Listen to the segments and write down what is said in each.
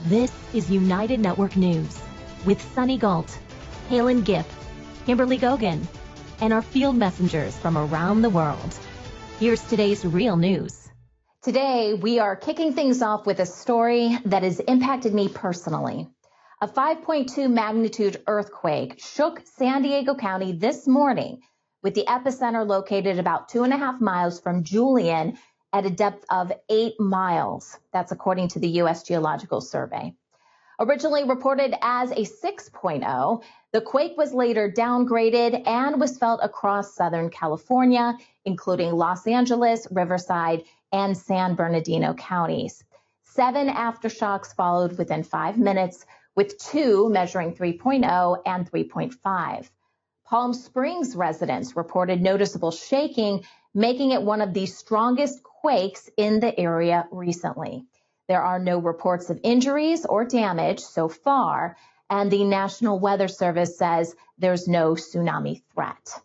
This is United Network News with Sunny Galt, Calen, Kimberly Gogan, and our field messengers from around the world. Here's today's real news. Today, we are kicking things off with a story that has impacted me personally. A 5.2 magnitude earthquake shook San Diego County this morning, with the epicenter located about 2.5 miles from Julian at a depth of 8 miles. That's according to the U.S. Geological Survey. Originally reported as a 6.0, the quake was later downgraded and was felt across Southern California, including Los Angeles, Riverside, and San Bernardino counties. 7 aftershocks followed within 5 minutes, with 2 measuring 3.0 and 3.5. Palm Springs residents reported noticeable shaking, making it one of the strongest quakes in the area recently. There are no reports of injuries or damage so far, and the National Weather Service says there's no tsunami threat.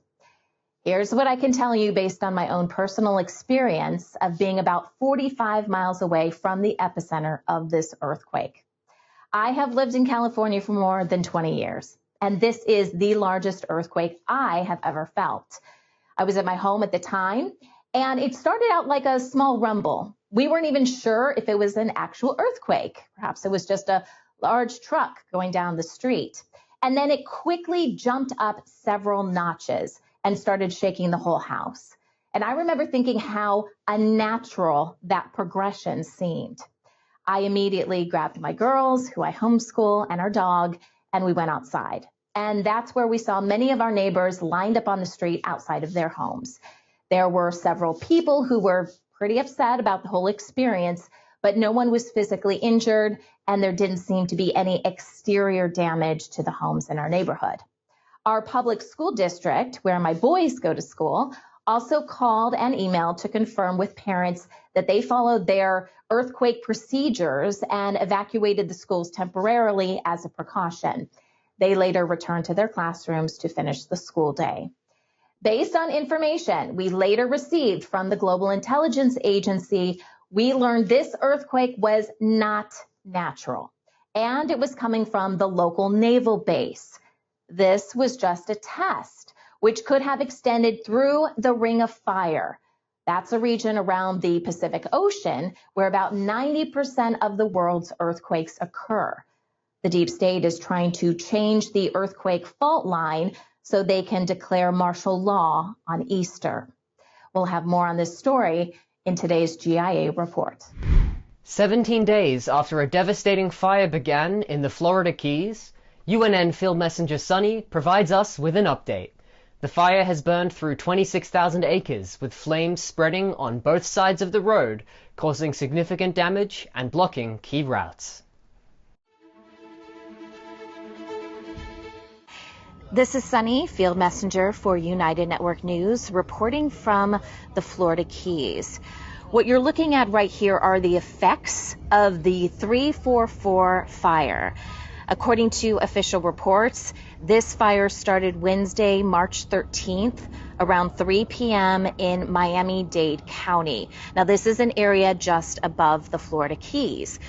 Here's what I can tell you based on my own personal experience of being about 45 miles away from the epicenter of this earthquake. I have lived in California for more than 20 years, and this is the largest earthquake I have ever felt. I was at my home at the time, and it started out like a small rumble. We weren't even sure if it was an actual earthquake. Perhaps it was just a large truck going down the street. And then it quickly jumped up several notches and started shaking the whole house. And I remember thinking how unnatural that progression seemed. I immediately grabbed my girls, who I homeschool, and our dog, and we went outside. And that's where we saw many of our neighbors lined up on the street outside of their homes. There were several people who were pretty upset about the whole experience, but no one was physically injured, and there didn't seem to be any exterior damage to the homes in our neighborhood. Our public school district, where my boys go to school, also called and emailed to confirm with parents that they followed their earthquake procedures and evacuated the schools temporarily as a precaution. They later returned to their classrooms to finish the school day. Based on information we later received from the Global Intelligence Agency, we learned this earthquake was not natural, and it was coming from the local naval base. This was just a test, which could have extended through the Ring of Fire. That's a region around the Pacific Ocean where about 90% of the world's earthquakes occur. The deep state is trying to change the earthquake fault line so they can declare martial law on Easter. We'll have more on this story in today's GIA report. 17 days after a devastating fire began in the Florida Keys, UNN field messenger Sunny provides us with an update. The fire has burned through 26,000 acres, with flames spreading on both sides of the road, causing significant damage and blocking key routes. This is Sunny, field messenger for United Network News, reporting from the Florida Keys. What you're looking at right here are the effects of the 344 fire. According to official reports, this fire started Wednesday, March 13th, around 3 p.m. in Miami-Dade County. Now, this is an area just above the Florida Keys.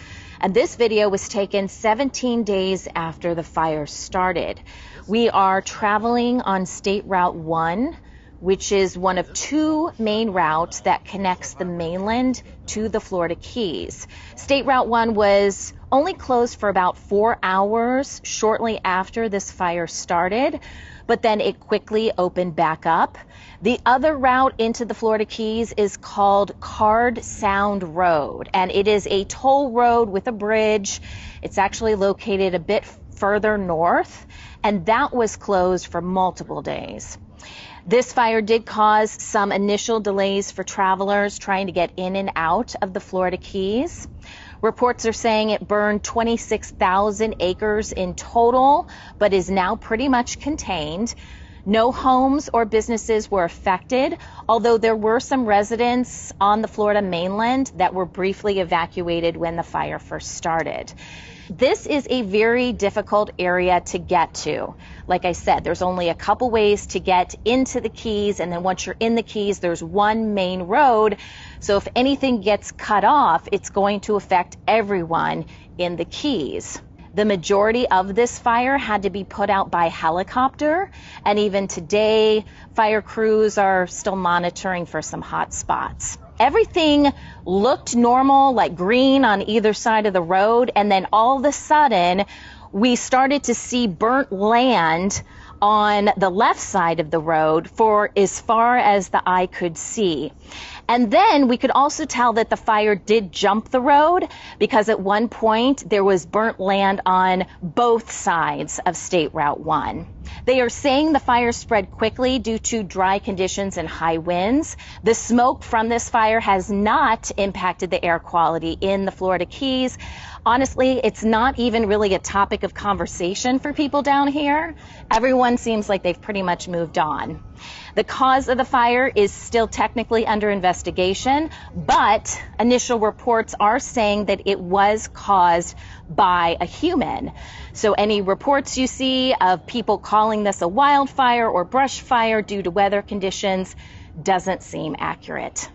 And this video was taken 17 days after the fire started. We are traveling on State Route 1, which is one of 2 main routes that connects the mainland to the Florida Keys. State Route 1 was only closed for about 4 hours shortly after this fire started, but then it quickly opened back up. The other route into the Florida Keys is called Card Sound Road, and it is a toll road with a bridge. It's actually located a bit further north, and that was closed for multiple days. This fire did cause some initial delays for travelers trying to get in and out of the Florida Keys. Reports are saying it burned 26,000 acres in total, but is now pretty much contained. No homes or businesses were affected, although there were some residents on the Florida mainland that were briefly evacuated when the fire first started. This is a very difficult area to get to. Like I said, there's only a couple ways to get into the Keys, and then once you're in the Keys, there's one main road. So if anything gets cut off, it's going to affect everyone in the Keys. The majority of this fire had to be put out by helicopter, and even today, fire crews are still monitoring for some hot spots. Everything looked normal, like green on either side of the road, and then all of a sudden, we started to see burnt land on the left side of the road for as far as the eye could see. And then we could also tell that the fire did jump the road, because at one point there was burnt land on both sides of State Route 1. They are saying the fire spread quickly due to dry conditions and high winds. The smoke from this fire has not impacted the air quality in the Florida Keys. Honestly, it's not even really a topic of conversation for people down here. Everyone seems like they've pretty much moved on. The cause of the fire is still technically under investigation, but initial reports are saying that it was caused by a human. So any reports you see of people calling this a wildfire or brush fire due to weather conditions doesn't seem accurate.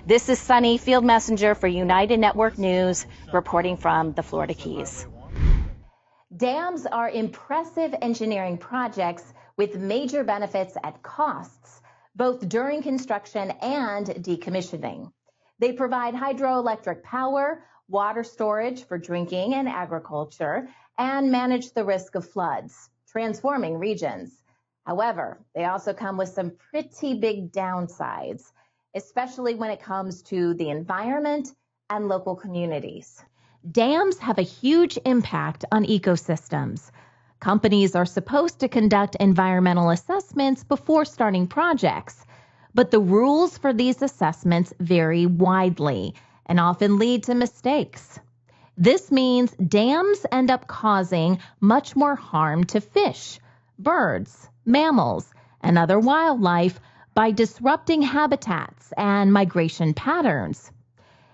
This is Sunny, Field Messenger for United Network News, reporting from the Florida Keys. Dams are impressive engineering projects with major benefits at costs, both during construction and decommissioning. They provide hydroelectric power, water storage for drinking and agriculture, and manage the risk of floods, transforming regions. However, they also come with some pretty big downsides, especially when it comes to the environment and local communities. Dams have a huge impact on ecosystems. Companies are supposed to conduct environmental assessments before starting projects, but the rules for these assessments vary widely and often lead to mistakes. This means dams end up causing much more harm to fish, birds, mammals, and other wildlife by disrupting habitats and migration patterns.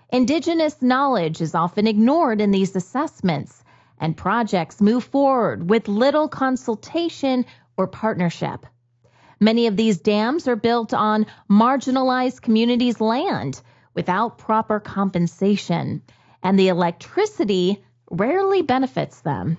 Indigenous knowledge is often ignored in these assessments, and projects move forward with little consultation or partnership. Many of these dams are built on marginalized communities' land without proper compensation, and the electricity rarely benefits them.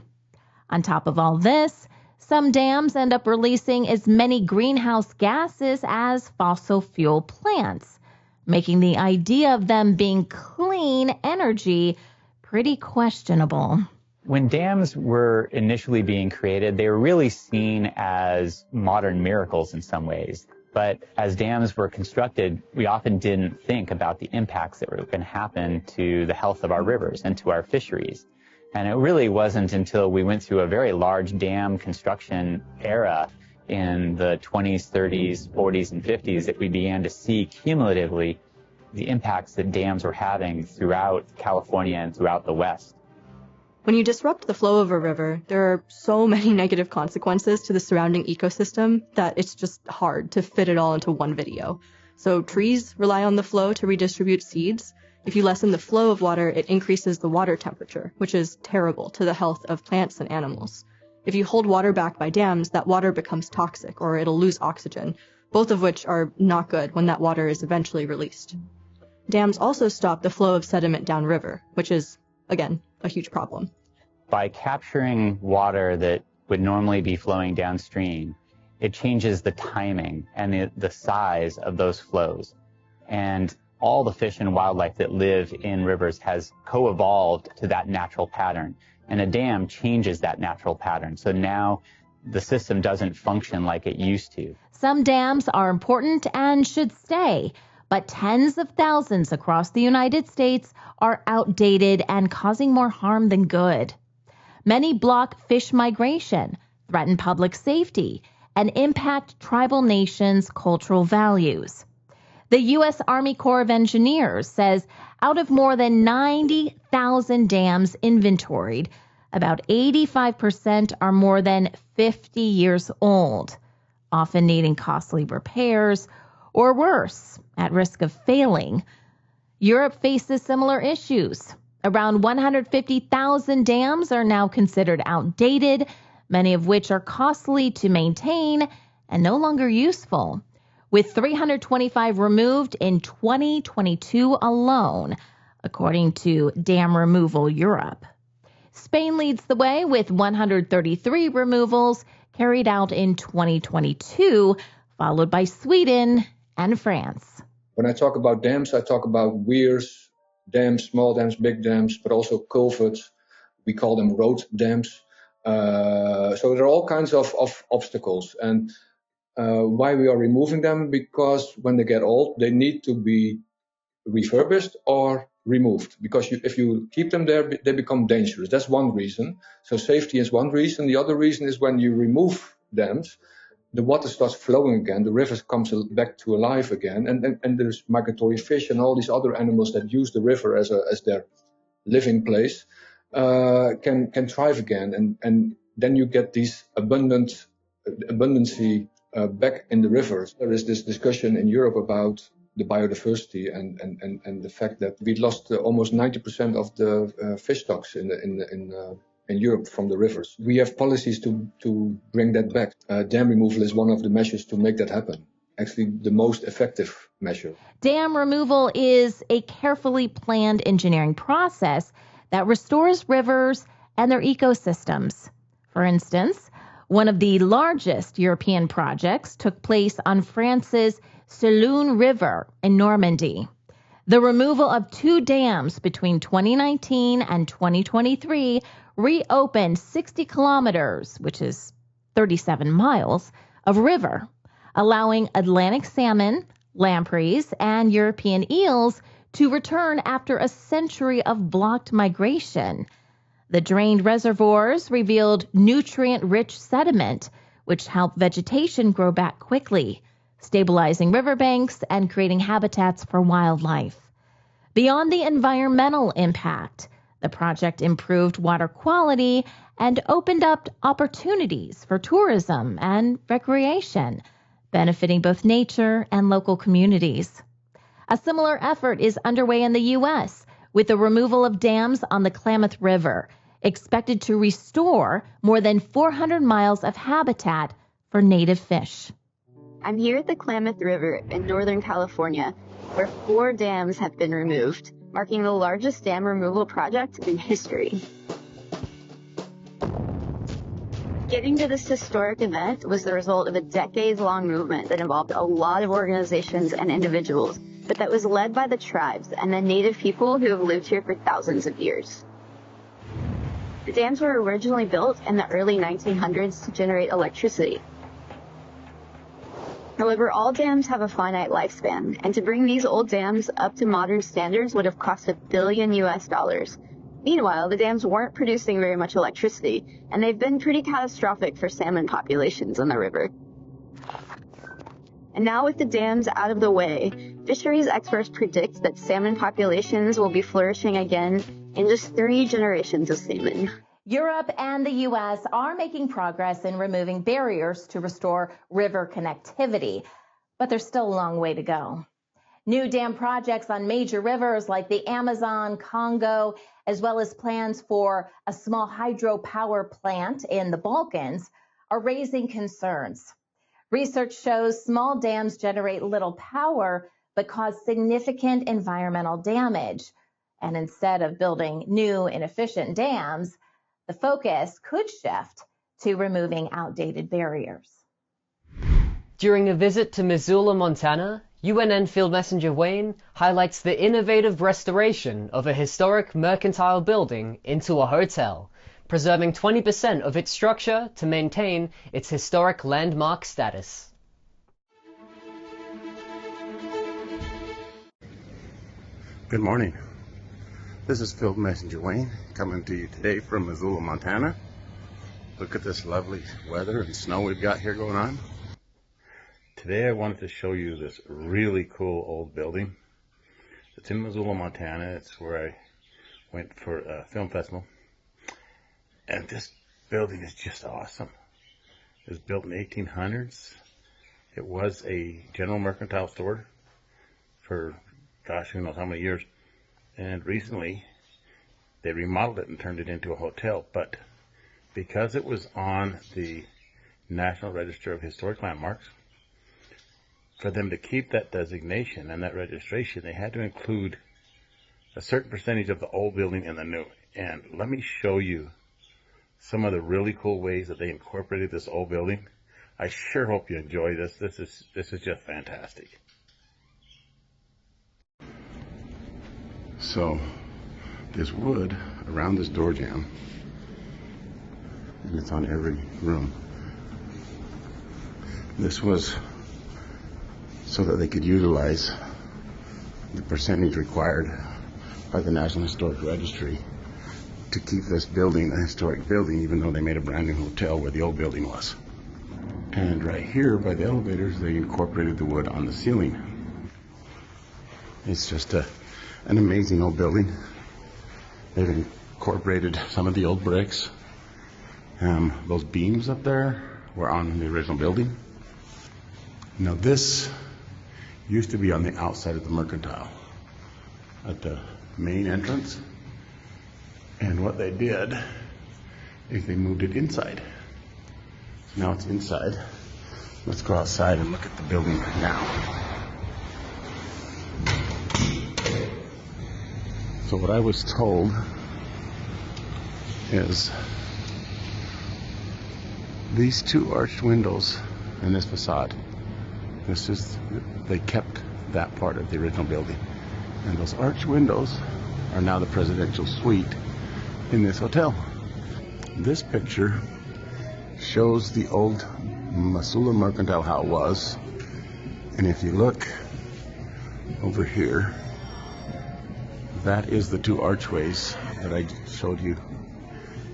On top of all this, some dams end up releasing as many greenhouse gases as fossil fuel plants, making the idea of them being clean energy pretty questionable. When dams were initially being created, they were really seen as modern miracles in some ways. But as dams were constructed, we often didn't think about the impacts that were going to happen to the health of our rivers and to our fisheries. And it really wasn't until we went through a very large dam construction era in the 20s, 30s, 40s, and 50s that we began to see cumulatively the impacts that dams were having throughout California and throughout the West. When you disrupt the flow of a river, there are so many negative consequences to the surrounding ecosystem that it's just hard to fit it all into one video. So trees rely on the flow to redistribute seeds. If you lessen the flow of water, it increases the water temperature, which is terrible to the health of plants and animals. If you hold water back by dams, that water becomes toxic, or it'll lose oxygen, both of which are not good when that water is eventually released. Dams also stop the flow of sediment downriver, which is, again, a huge problem. By capturing water that would normally be flowing downstream, it changes the timing and the size of those flows. And all the fish and wildlife that live in rivers has co-evolved to that natural pattern. And a dam changes that natural pattern. So now the system doesn't function like it used to. Some dams are important and should stay, but tens of thousands across the United States are outdated and causing more harm than good. Many block fish migration, threaten public safety, and impact tribal nations' cultural values. The U.S. Army Corps of Engineers says out of more than 90,000 dams inventoried, about 85% are more than 50 years old. often needing costly repairs, or worse, at risk of failing. Europe faces similar issues. Around 150,000 dams are now considered outdated, many of which are costly to maintain and no longer useful, with 325 removed in 2022 alone, according to Dam Removal Europe. Spain leads the way with 133 removals carried out in 2022, followed by Sweden and France. When I talk about dams, I talk about weirs, dams, small dams, big dams, but also culverts. We call them road dams. So there are all kinds of obstacles. And why we are removing them? Because when they get old, they need to be refurbished or removed. Because if you keep them there, they become dangerous. That's one reason. So safety is one reason. The other reason is when you remove dams, the water starts flowing again, the rivers comes back to life again, and there's migratory fish and all these other animals that use the river as their living place can thrive again, and then you get these abundancy back in the rivers. There is this discussion in Europe about the biodiversity and the fact that we lost almost 90% of the fish stocks in Europe from the rivers. We have policies to bring that back. Dam removal is one of the measures to make that happen. Actually, the most effective measure. Dam removal is a carefully planned engineering process that restores rivers and their ecosystems. For instance, one of the largest European projects took place on France's Calen River in Normandy. The removal of 2 dams between 2019 and 2023 reopened 60 kilometers, which is 37 miles, of river, allowing Atlantic salmon, lampreys, and European eels to return after a century of blocked migration. The drained reservoirs revealed nutrient-rich sediment, which helped vegetation grow back quickly, stabilizing riverbanks and creating habitats for wildlife. Beyond the environmental impact, the project improved water quality and opened up opportunities for tourism and recreation, benefiting both nature and local communities. A similar effort is underway in the U.S. with the removal of dams on the Klamath River, expected to restore more than 400 miles of habitat for native fish. I'm here at the Klamath River in Northern California, where 4 dams have been removed, marking the largest dam removal project in history. Getting to this historic event was the result of a decades-long movement that involved a lot of organizations and individuals, but that was led by the tribes and the native people who have lived here for thousands of years. The dams were originally built in the early 1900s to generate electricity. However, all dams have a finite lifespan, and to bring these old dams up to modern standards would have cost $1 billion. Meanwhile, the dams weren't producing very much electricity, and they've been pretty catastrophic for salmon populations in the river. And now with the dams out of the way, fisheries experts predict that salmon populations will be flourishing again in just 3 generations of salmon. Europe and the U.S. are making progress in removing barriers to restore river connectivity, but there's still a long way to go. New dam projects on major rivers like the Amazon, Congo, as well as plans for a small hydropower plant in the Balkans are raising concerns. Research shows small dams generate little power but cause significant environmental damage. And instead of building new and efficient dams, the focus could shift to removing outdated barriers. During a visit to Missoula, Montana, UNN Field Messenger Wayne highlights the innovative restoration of a historic mercantile building into a hotel, preserving 20% of its structure to maintain its historic landmark status. Good morning. This is Field Messenger Wayne coming to you today from Missoula, Montana. Look at this lovely weather and snow we've got here going on. Today I wanted to show you this really cool old building. It's in Missoula, Montana. It's where I went for a film festival. And this building is just awesome. It was built in the 1800s. It was a general mercantile store for, gosh, who knows how many years. And recently, they remodeled it and turned it into a hotel. But because it was on the National Register of Historic Landmarks, for them to keep that designation and that registration, they had to include a certain percentage of the old building in the new. And let me show you some of the really cool ways that they incorporated this old building. I sure hope you enjoy this. This is just fantastic. So there's wood around this door jamb, and it's on every room. This was so that they could utilize the percentage required by the National Historic Registry to keep this building a historic building, even though they made a brand new hotel where the old building was. And right here by the elevators, they incorporated the wood on the ceiling. It's just an amazing old building. They've incorporated some of the old bricks. Those beams up there were on the original building. Now this used to be on the outside of the mercantile at the main entrance. And what they did is they moved it inside. Now it's inside. Let's go outside and look at the building now. So what I was told is these two arched windows in this facade, they kept that part of the original building. And those arched windows are now the presidential suite in this hotel. This picture shows the old Missoula Mercantile, how it was. And if you look over here, that is the two archways that I showed you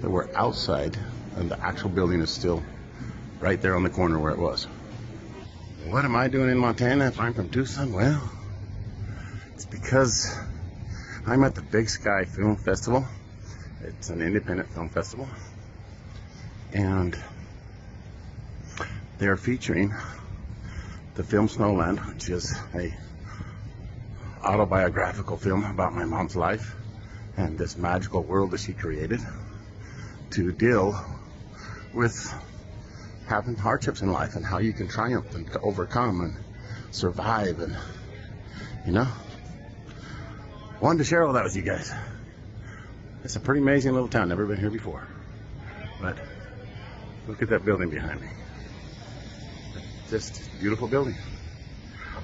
that were outside, and the actual building is still right there on the corner where it was. What am I doing in Montana if I'm from Tucson? Well, it's because I'm at the Big Sky Film Festival. It's an independent film festival, and they're featuring the film Snowland, which is a autobiographical film about my mom's life and this magical world that she created to deal with having hardships in life and how you can triumph and overcome and survive, and wanted to share all that with you guys. It's a pretty amazing little town. Never been here before, but look at that building behind me. Just a beautiful building.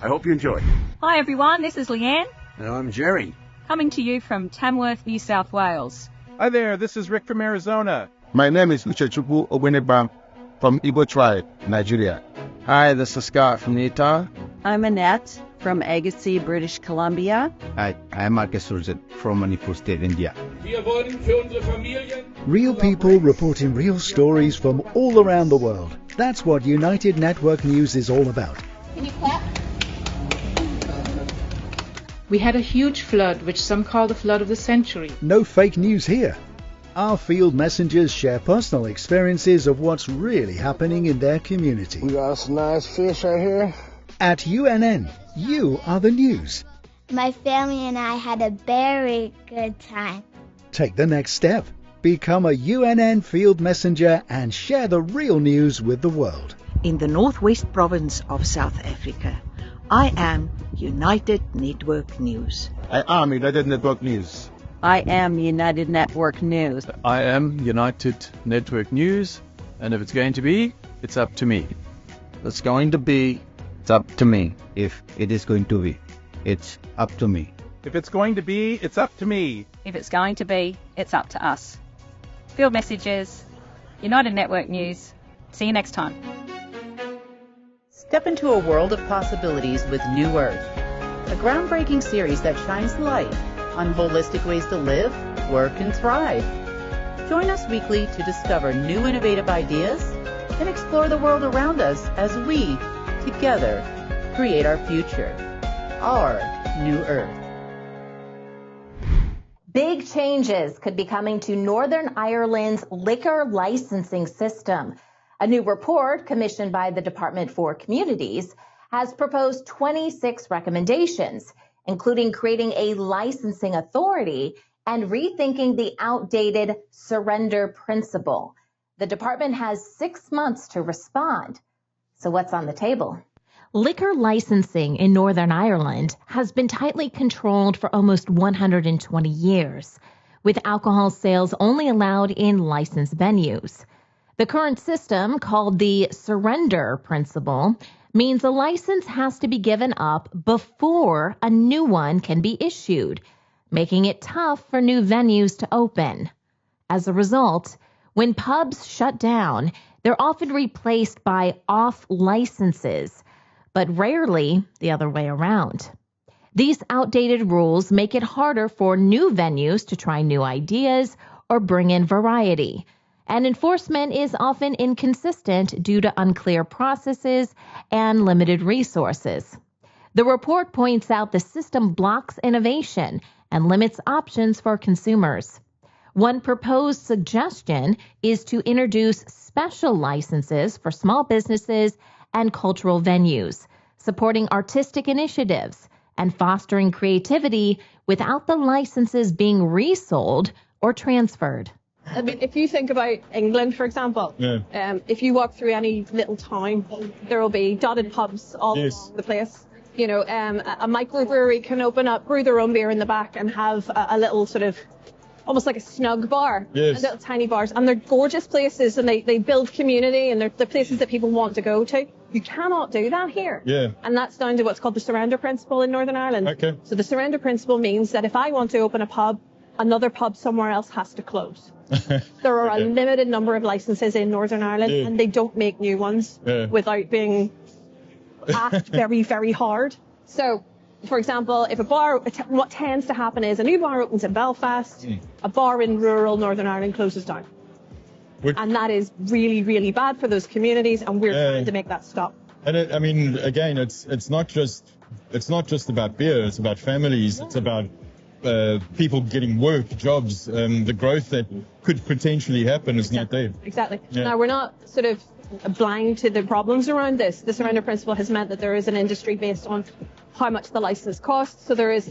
I hope you enjoy. Hi everyone, this is Leanne. And I'm Jerry. Coming to you from Tamworth, New South Wales. Hi there, this is Rick from Arizona. My name is Uchechukwu Owenebam from Igbo tribe, Nigeria. Hi, this is Scott from Utah. I'm Annette from Agassiz, British Columbia. Hi, I'm Marcus Surzit from Manipur State, India. Real people reporting real stories from all around the world. That's what United Network News is all about. Can you clap? We had a huge flood, which some call the flood of the century. No fake news here. Our field messengers share personal experiences of what's really happening in their community. We got some nice fish right here. At UNN, you are the news. My family and I had a very good time. Take the next step. Become a UNN field messenger and share the real news with the world. In the Northwest Province of South Africa, I am United Network News. I am United Network News. I am United Network News. I am United Network News, and if it's going to be, it's up to me. It's going to be, it's up to me. If it is going to be, it's up to me. If it's going to be, it's up to me. If it's going to be, it's up to us. Field Messages, United Network News. See you next time. Step into a world of possibilities with New Earth, a groundbreaking series that shines light on holistic ways to live, work, and thrive. Join us weekly to discover new innovative ideas and explore the world around us as we, together, create our future, our New Earth. Big changes could be coming to Northern Ireland's liquor licensing system. A new report commissioned by the Department for Communities has proposed 26 recommendations, including creating a licensing authority and rethinking the outdated surrender principle. The department has 6 months to respond. So what's on the table? Liquor licensing in Northern Ireland has been tightly controlled for almost 120 years, with alcohol sales only allowed in licensed venues. The current system, called the surrender principle, means a license has to be given up before a new one can be issued, making it tough for new venues to open. As a result, when pubs shut down, they're often replaced by off licenses, but rarely the other way around. These outdated rules make it harder for new venues to try new ideas or bring in variety. And enforcement is often inconsistent due to unclear processes and limited resources. The report points out the system blocks innovation and limits options for consumers. One proposed suggestion is to introduce special licenses for small businesses and cultural venues, supporting artistic initiatives and fostering creativity without the licenses being resold or transferred. I mean, if you think about England, for example, if you walk through any little town, there will be dotted pubs all along the place. You know, a microbrewery can open up, brew their own beer in the back and have a little sort of, almost like a snug bar, little tiny bars. And they're gorgeous places and they build community and they're places that people want to go to. You cannot do that here. And that's down to what's called the surrender principle in Northern Ireland. So the surrender principle means that if I want to open a pub, another pub somewhere else has to close. There are a limited number of licenses in Northern Ireland and they don't make new ones without being asked very, very hard. So, for example, if a bar, what tends to happen is a new bar opens in Belfast, a bar in rural Northern Ireland closes down. And that is really, really bad for those communities, and we're trying to make that stop. And I mean, again, it's not just about beer. It's about families. It's about people getting work, jobs. The growth that could potentially happen is not there. Exactly. Now, we're not sort of blind to the problems around this. The surrender principle has meant that there is an industry based on how much the license costs. So there is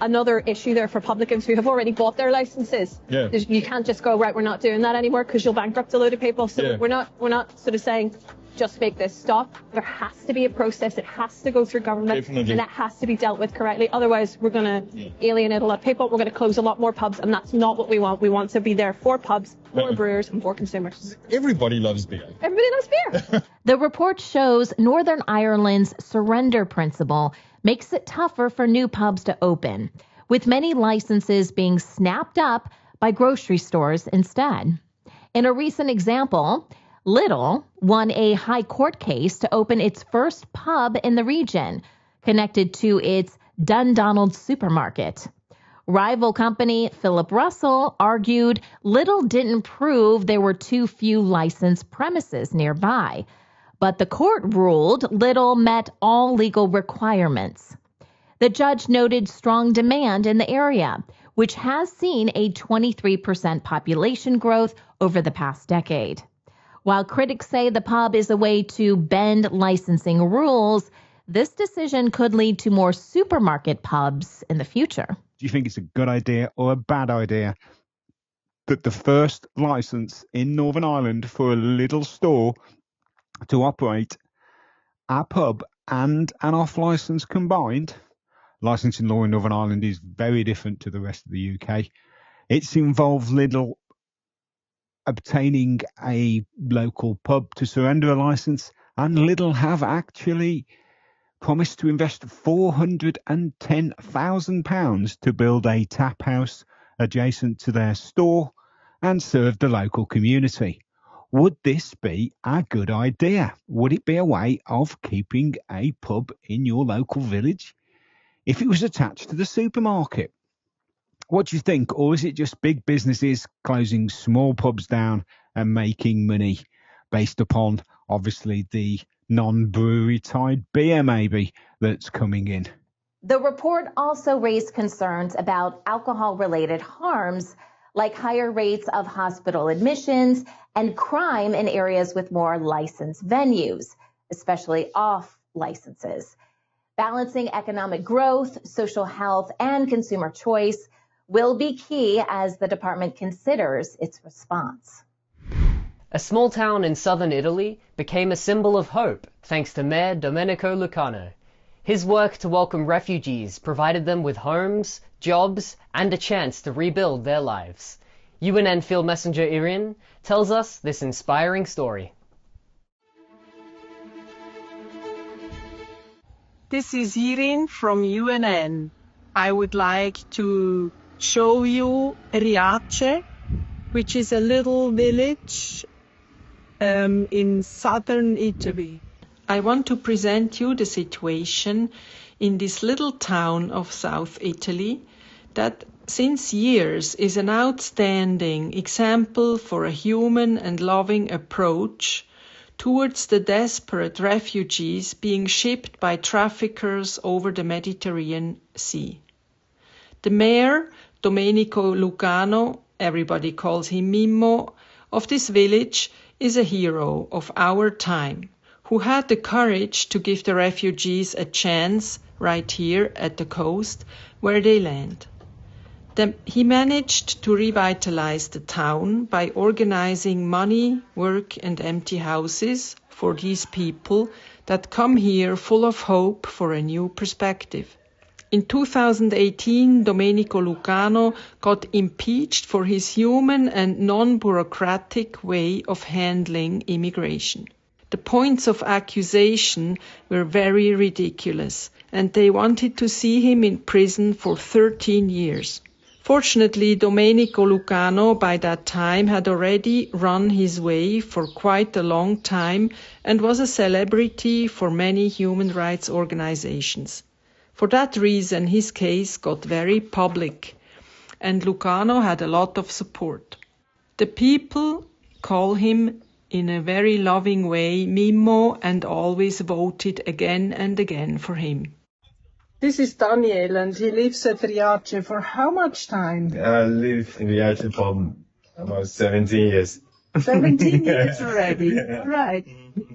another issue there for publicans who have already bought their licenses. You can't just go, right, we're not doing that anymore because you'll bankrupt a load of people. So we're not sort of saying just make this stop. There has to be a process. It has to go through government and it has to be dealt with correctly. Otherwise, we're going to alienate a lot of people. We're going to close a lot more pubs, and that's not what we want. We want to be there for pubs, for brewers, and for consumers. Everybody loves beer. Everybody loves beer. The report shows Northern Ireland's surrender principle makes it tougher for new pubs to open, with many licenses being snapped up by grocery stores instead. In a recent example, Lidl won a high court case to open its first pub in the region, connected to its Dundonald supermarket. Rival company Philip Russell argued Lidl didn't prove there were too few licensed premises nearby, but the court ruled Lidl met all legal requirements. The judge noted strong demand in the area, which has seen a 23% population growth over the past decade. While critics say the pub is a way to bend licensing rules, this decision could lead to more supermarket pubs in the future. Do you think it's a good idea or a bad idea that the first license in Northern Ireland for a Lidl store to operate a pub and an off license combined? Licensing law in Northern Ireland is very different to the rest of the UK. It's involved Lidl obtaining a local pub to surrender a license, and Lidl have actually promised to invest £410,000 to build a tap house adjacent to their store and serve the local community. Would this be a good idea? Would it be a way of keeping a pub in your local village if it was attached to the supermarket? What do you think? Or is it just big businesses closing small pubs down and making money based upon, obviously, the non-brewery tied beer maybe that's coming in? The report also raised concerns about alcohol-related harms like higher rates of hospital admissions and crime in areas with more licensed venues, especially off licenses. Balancing economic growth, social health, and consumer choice will be key as the department considers its response. A small town in southern Italy became a symbol of hope thanks to Mayor Domenico Lucano. His work to welcome refugees provided them with homes, jobs, and a chance to rebuild their lives. UNN Field Messenger Irene tells us this inspiring story. This is Irene from UNN. I would like to show you Riace, which is a little village in southern Italy. I want to present you the situation in this little town of South Italy that since years is an outstanding example for a human and loving approach towards the desperate refugees being shipped by traffickers over the Mediterranean Sea. The mayor, Domenico Lucano, everybody calls him Mimmo, of this village is a hero of our time, who had the courage to give the refugees a chance right here at the coast where they land. He managed to revitalize the town by organizing money, work, and empty houses for these people that come here full of hope for a new perspective. In 2018, Domenico Lucano got impeached for his human and non-bureaucratic way of handling immigration. The points of accusation were very ridiculous, and they wanted to see him in prison for 13 years. Fortunately, Domenico Lucano by that time had already run his way for quite a long time and was a celebrity for many human rights organizations. For that reason, his case got very public, and Lucano had a lot of support. The people call him in a very loving way Mimmo and always voted again and again for him. This is Daniel, and he lives at Riace for how much time? I live in Riace for about 17 years. 17 years already, right.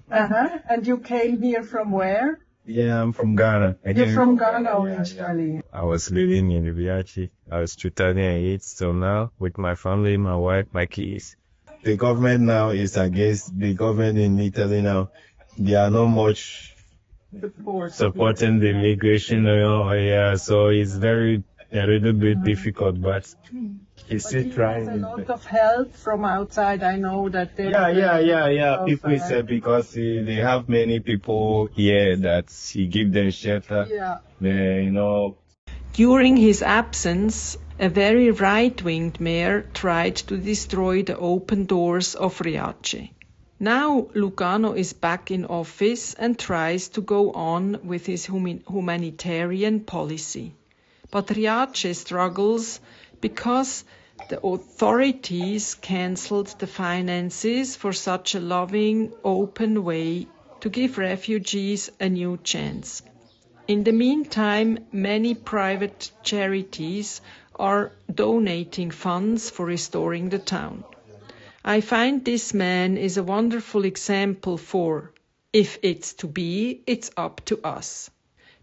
And you came here from where? Yeah, I'm from Ghana. You're from Ghana originally. I was living in Riace. I was 2008 till now with my family, my wife, my kids. The government now is against the government in Italy now. They are not much supporting the migration, so it's a little bit difficult, but he's still trying. There's a lot of help from outside. I know that there. Yeah. People say because they have many people here that he give them shelter. Yeah. During his absence, a very right-winged mayor tried to destroy the open doors of Riace. Now Lucano is back in office and tries to go on with his humanitarian policy. But Riace struggles because the authorities cancelled the finances for such a loving, open way to give refugees a new chance. In the meantime, many private charities are donating funds for restoring the town. I find this man is a wonderful example for, if it's to be, it's up to us.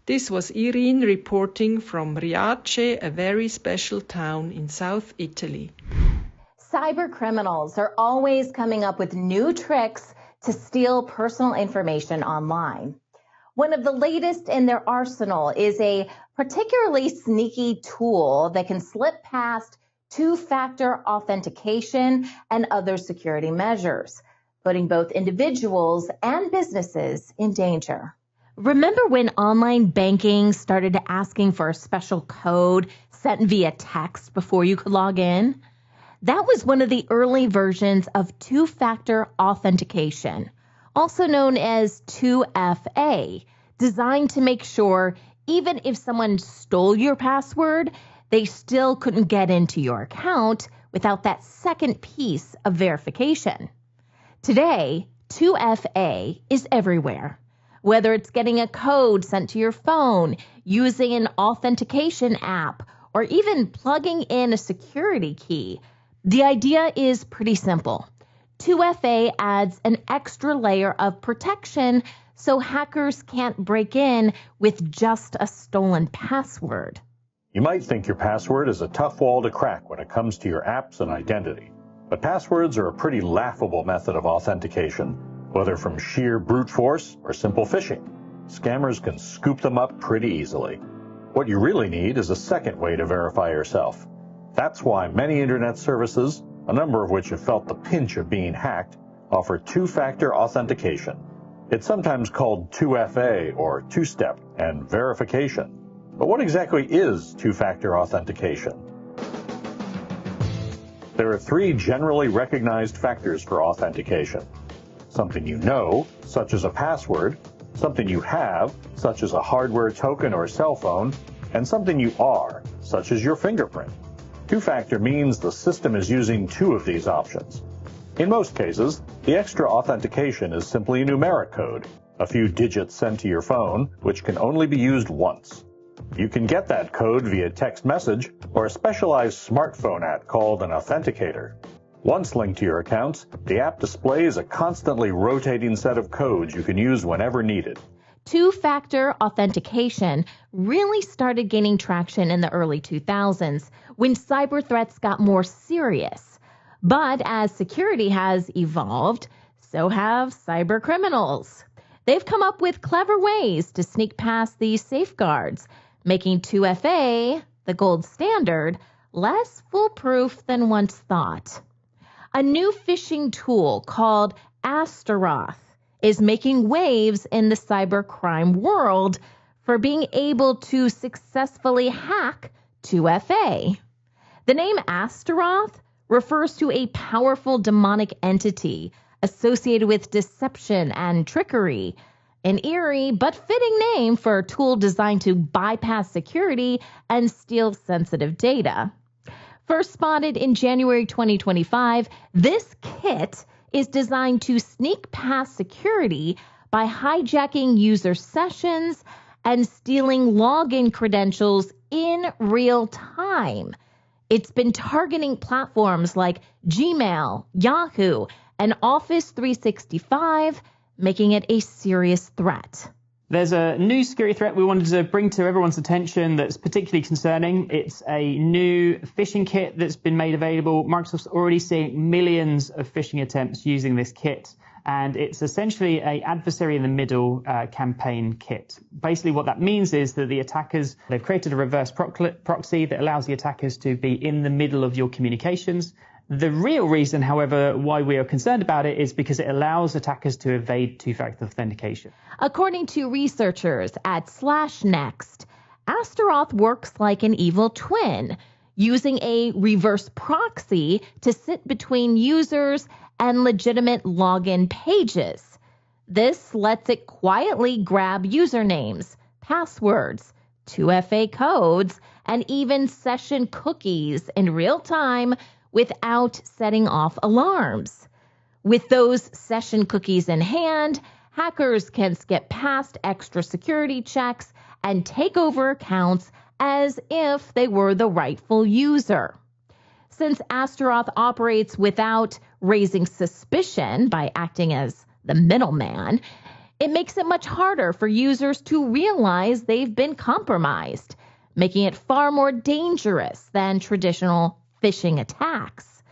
This was Irene reporting from Riace, a very special town in South Italy. Cyber criminals are always coming up with new tricks to steal personal information online. One of the latest in their arsenal is a particularly sneaky tool that can slip past two-factor authentication and other security measures, putting both individuals and businesses in danger. Remember when online banking started asking for a special code sent via text before you could log in? That was one of the early versions of two-factor authentication, also known as 2FA, designed to make sure even if someone stole your password, they still couldn't get into your account without that second piece of verification. Today, 2FA is everywhere. Whether it's getting a code sent to your phone, using an authentication app, or even plugging in a security key, The idea is pretty simple. 2FA adds an extra layer of protection so hackers can't break in with just a stolen password. You might think your password is a tough wall to crack when it comes to your apps and identity. But passwords are a pretty laughable method of authentication, whether from sheer brute force or simple phishing. Scammers can scoop them up pretty easily. What you really need is a second way to verify yourself. That's why many internet services, a number of which have felt the pinch of being hacked, offer two-factor authentication. It's sometimes called 2FA or two-step and verification. But what exactly is two-factor authentication? There are three generally recognized factors for authentication. Something you know, such as a password, something you have, such as a hardware token or cell phone, and something you are, such as your fingerprint. Two-factor means the system is using two of these options. In most cases, the extra authentication is simply a numeric code, a few digits sent to your phone, which can only be used once. You can get that code via text message or a specialized smartphone app called an authenticator. Once linked to your accounts, the app displays a constantly rotating set of codes you can use whenever needed. Two-factor authentication really started gaining traction in the early 2000s when cyber threats got more serious. But as security has evolved, so have cyber criminals. They've come up with clever ways to sneak past these safeguards, making 2FA, the gold standard, less foolproof than once thought. A new phishing tool called Astaroth is making waves in the cybercrime world for being able to successfully hack 2FA. The name Astaroth refers to a powerful demonic entity associated with deception and trickery, an eerie but fitting name for a tool designed to bypass security and steal sensitive data. First spotted in January 2025, this kit is designed to sneak past security by hijacking user sessions and stealing login credentials in real time. It's been targeting platforms like Gmail, Yahoo, and Office 365, making it a serious threat. There's a new security threat we wanted to bring to everyone's attention that's particularly concerning. It's a new phishing kit that's been made available. Microsoft's already seeing millions of phishing attempts using this kit, and it's essentially an adversary in the middle campaign kit. Basically what that means is that the attackers, they've created a reverse proxy that allows the attackers to be in the middle of your communications. The real reason, however, why we are concerned about it is because it allows attackers to evade two-factor authentication. According to researchers at /Next, Astaroth works like an evil twin, using a reverse proxy to sit between users and legitimate login pages. This lets it quietly grab usernames, passwords, 2FA codes, and even session cookies in real time without setting off alarms. With those session cookies in hand, hackers can skip past extra security checks and take over accounts as if they were the rightful user. Since Astaroth operates without raising suspicion by acting as the middleman, it makes it much harder for users to realize they've been compromised, making it far more dangerous than traditional phishing attacks.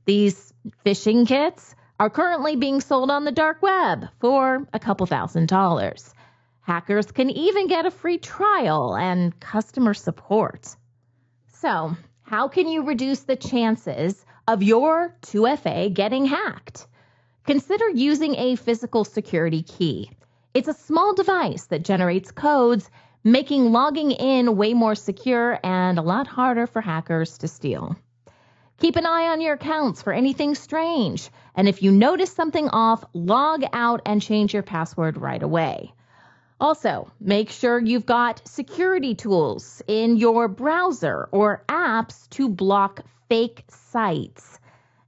These phishing kits are currently being sold on the dark web for a couple $1,000s. Hackers can even get a free trial and customer support. So, how can you reduce the chances of your 2FA getting hacked? Consider using a physical security key. It's a small device that generates codes, making logging in way more secure and a lot harder for hackers to steal. Keep an eye on your accounts for anything strange, and if you notice something off, log out and change your password right away. Also, make sure you've got security tools in your browser or apps to block fake sites.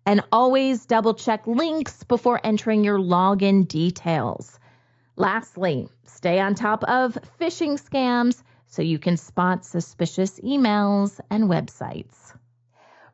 And always double-check links before entering your login details. Lastly, stay on top of phishing scams so you can spot suspicious emails and websites.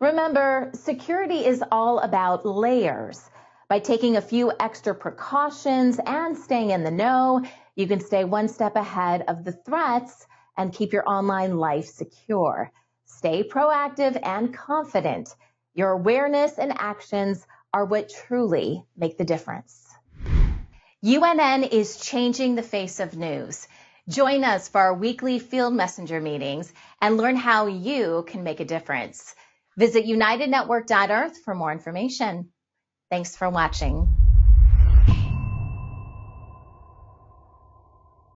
Remember, security is all about layers. By taking a few extra precautions and staying in the know, you can stay one step ahead of the threats and keep your online life secure. Stay proactive and confident. Your awareness and actions are what truly make the difference. UNN is changing the face of news. Join us for our weekly Field Messenger meetings and learn how you can make a difference. Visit unitednetwork.earth for more information. Thanks for watching.